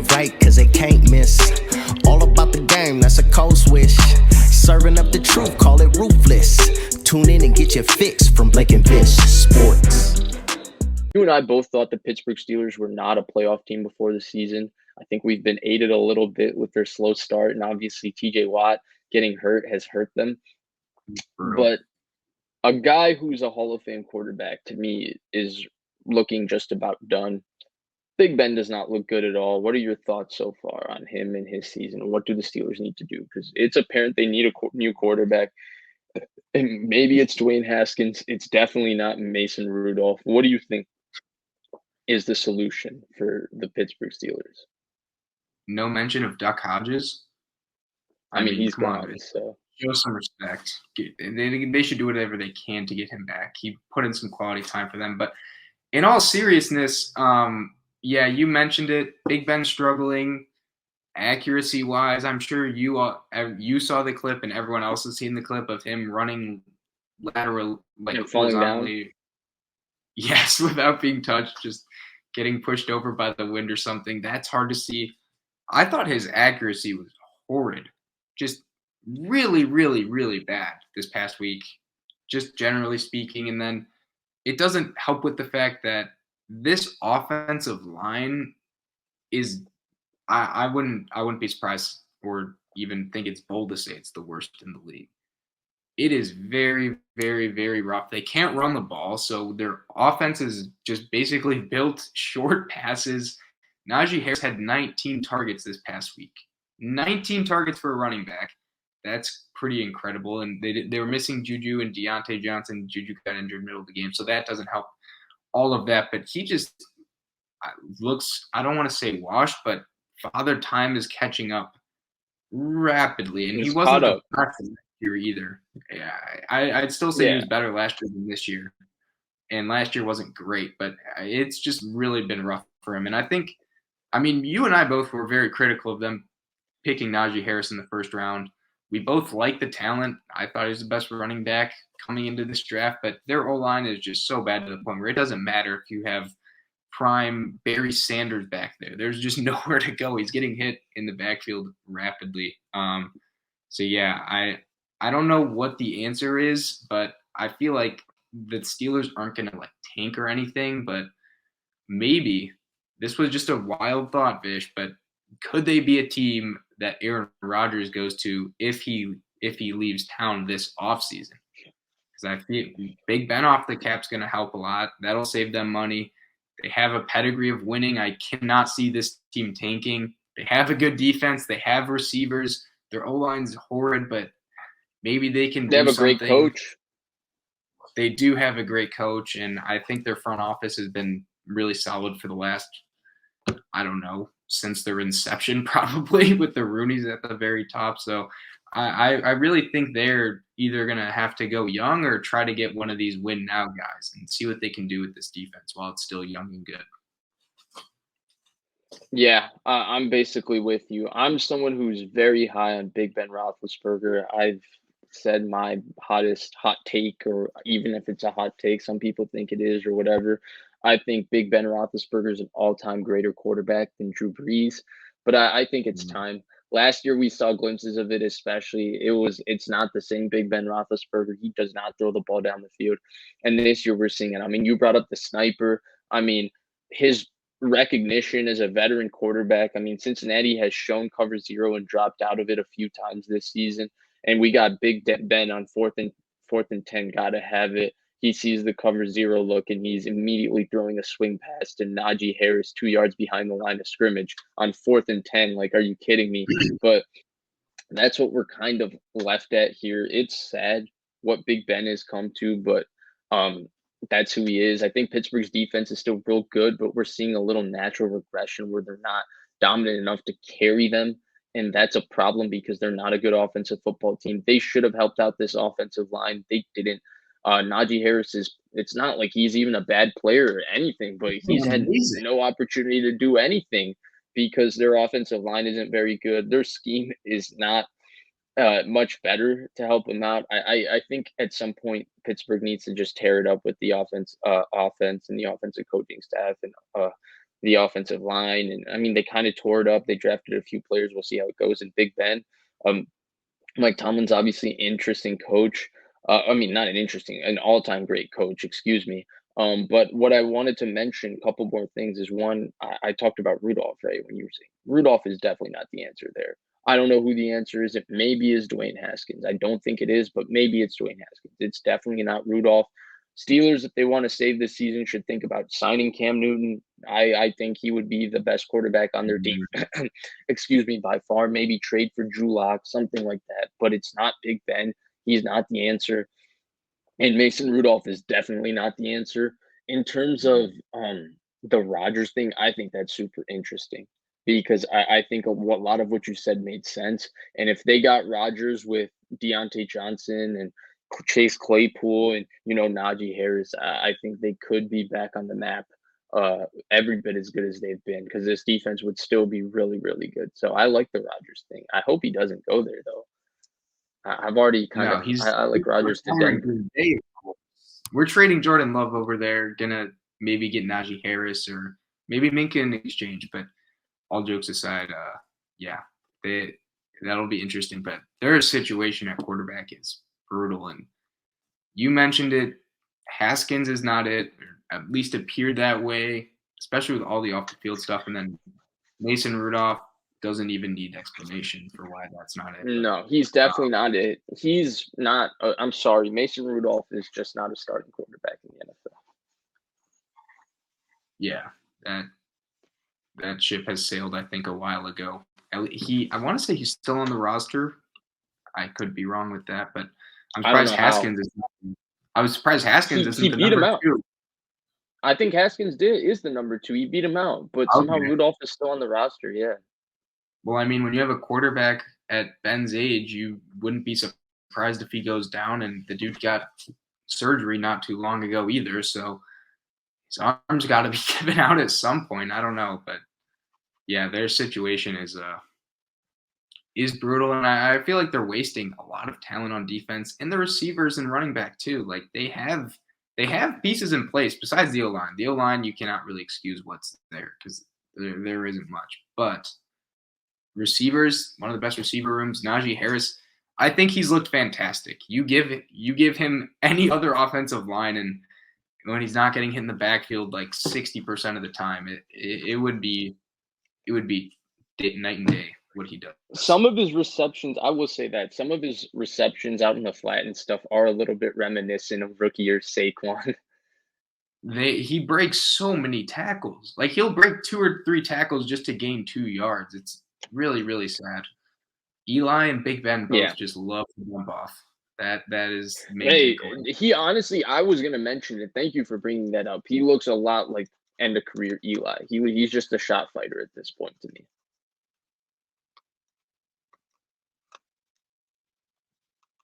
play right, cause they can't miss. All about the game, that's a cold switch. Serving up the truth, call it ruthless. Tune in and get your fix from Blake and Vish Sports. You and I both thought the Pittsburgh Steelers were not a playoff team before the season. I think we've been aided a little bit with their slow start, and obviously TJ Watt getting hurt has hurt them. Brutal. But a guy who's a Hall of Fame quarterback, to me, is looking just about done. Big Ben does not look good at all. What are your thoughts so far on him and his season? What do the Steelers need to do? Because it's apparent they need a new quarterback. And maybe it's Dwayne Haskins. It's definitely not Mason Rudolph. What do you think is the solution for the Pittsburgh Steelers? No mention of Duck Hodges. I mean, he's come gone, on, so show some respect. They should do whatever they can to get him back. He put in some quality time for them. But in all seriousness, yeah, you mentioned it. Big Ben struggling accuracy-wise. I'm sure you saw the clip, and everyone else has seen the clip of him running lateral, like falling down. Yes, without being touched, just getting pushed over by the wind or something. That's hard to see. I thought his accuracy was horrid. Just really, really, really bad this past week, just generally speaking. And then it doesn't help with the fact that this offensive line is I wouldn't be surprised or even think it's bold to say it's the worst in the league. It is very, very, very rough. They can't run the ball, so their offense is just basically built short passes. Najee Harris had 19 targets this past week. 19 targets for a running back. That's pretty incredible. And they were missing Juju and Deontay Johnson. Juju got injured middle of the game, so that doesn't help all of that. But he just looks, I don't want to say washed, but Father Time is catching up rapidly. And he wasn't the best last year either. Yeah, I'd still say he was better last year than this year. And last year wasn't great, but it's just really been rough for him. And I think, I mean, you and I both were very critical of them picking Najee Harris in the first round. We both like the talent. I thought he was the best running back coming into this draft, but their O-line is just so bad to the point where it doesn't matter if you have prime Barry Sanders back there. There's just nowhere to go. He's getting hit in the backfield rapidly. So yeah, I don't know what the answer is, but I feel like the Steelers aren't going to like tank or anything, but maybe this was just a wild thought, Vish, but could they be a team that Aaron Rodgers goes to if he leaves town this offseason? Because I feel Big Ben off the cap's going to help a lot. That'll save them money. They have a pedigree of winning. I cannot see this team tanking. They have a good defense. They have receivers. Their O-line's horrid, but maybe they can do something. They have a great coach. They do have a great coach, and I think their front office has been really solid for the last, I don't know, since their inception probably, with the Rooneys at the very top. So I really think they're either going to have to go young or try to get one of these win-now guys and see what they can do with this defense while it's still young and good. Yeah, I'm basically with you. I'm someone who's very high on Big Ben Roethlisberger. I've said my hot take, or even if it's a hot take, some people think it is or whatever. I think Big Ben Roethlisberger is an all-time greater quarterback than Drew Brees, but I think it's time. Last year we saw glimpses of it, especially. It's not the same Big Ben Roethlisberger. He does not throw the ball down the field. And this year we're seeing it. I mean, you brought up the sniper. I mean, his recognition as a veteran quarterback. I mean, Cincinnati has shown cover zero and dropped out of it a few times this season. And we got Big Ben on fourth and 10, gotta have it. He sees the cover zero look, and he's immediately throwing a swing pass to Najee Harris 2 yards behind the line of scrimmage on 4th and 10. Like, are you kidding me? But that's what we're kind of left at here. It's sad what Big Ben has come to, but that's who he is. I think Pittsburgh's defense is still real good, but we're seeing a little natural regression where they're not dominant enough to carry them. And that's a problem because they're not a good offensive football team. They should have helped out this offensive line. They didn't. Najee Harris it's not like he's even a bad player or anything, but he's had no opportunity to do anything because their offensive line isn't very good. Their scheme is not much better to help him out. I think at some point Pittsburgh needs to just tear it up with the offense and the offensive coaching staff and the offensive line. And I mean, they kind of tore it up. They drafted a few players. We'll see how it goes in Big Ben. Mike Tomlin's obviously an interesting coach. I mean, not an interesting, an all-time great coach, excuse me. But what I wanted to mention, a couple more things, is one, I talked about Rudolph, right? When you were saying Rudolph is definitely not the answer there. I don't know who the answer is. It maybe is Dwayne Haskins. I don't think it is, but maybe it's Dwayne Haskins. It's definitely not Rudolph. Steelers, if they want to save this season, should think about signing Cam Newton. I think he would be the best quarterback on their team. Excuse me, by far. Maybe trade for Drew Lock, something like that. But it's not Big Ben. He's not the answer. And Mason Rudolph is definitely not the answer. In terms of the Rodgers thing, I think that's super interesting because I think a lot of what you said made sense. And if they got Rodgers with Deontay Johnson and Chase Claypool and Najee Harris, I think they could be back on the map every bit as good as they've been because this defense would still be really, really good. So I like the Rodgers thing. I hope he doesn't go there though. I've already kind No, of he's I like Rodgers to Denver. We're trading Jordan Love over there. Gonna maybe get Najee Harris or maybe Minka in exchange. But all jokes aside, yeah, that'll be interesting. But their situation at quarterback is brutal. And you mentioned it. Haskins is not it, or at least appeared that way, especially with all the off the field stuff. And then Mason Rudolph doesn't even need explanation for why that's not it. No, he's definitely not it. He's not. I'm sorry, Mason Rudolph is just not a starting quarterback in the NFL. Yeah, that ship has sailed, I think, a while ago. I want to say he's still on the roster. I could be wrong with that, but I'm surprised Haskins is. I was surprised Haskins isn't the number 2. I think Haskins is the number 2. He beat him out, but somehow Rudolph is still on the roster. Yeah. Well, I mean, when you have a quarterback at Ben's age, you wouldn't be surprised if he goes down. And the dude got surgery not too long ago either, so his arm's got to be given out at some point. I don't know, but yeah, their situation is brutal, and I feel like they're wasting a lot of talent on defense and the receivers and running back too. Like they have pieces in place besides the O-line. The O-line you cannot really excuse what's there because there isn't much, but receivers, one of the best receiver rooms, Najee Harris. I think he's looked fantastic. You give him any other offensive line, and when he's not getting hit in the backfield like 60% of the time, it would be night and day what he does. Some of his receptions, I will say that some of his receptions out in the flat and stuff are a little bit reminiscent of rookie year Saquon. He breaks so many tackles. Like he'll break 2 or 3 tackles just to gain 2 yards. It's really, really sad. Eli and Big Ben both just love to jump off. That is amazing. Hey, he honestly, I was gonna mention it. Thank you for bringing that up. He looks a lot like end of career Eli. He's just a shot fighter at this point to me.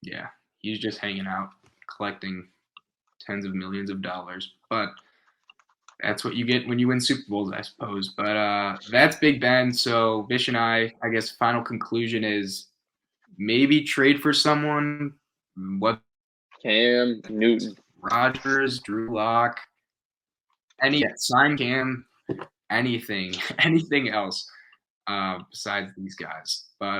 Yeah, he's just hanging out, collecting tens of millions of dollars. But that's what you get when you win Super Bowls, I suppose. But that's Big Ben. So Vish and I guess final conclusion is maybe trade for someone. What? Cam Newton, Rodgers, Drew Lock, sign Cam, anything else besides these guys. But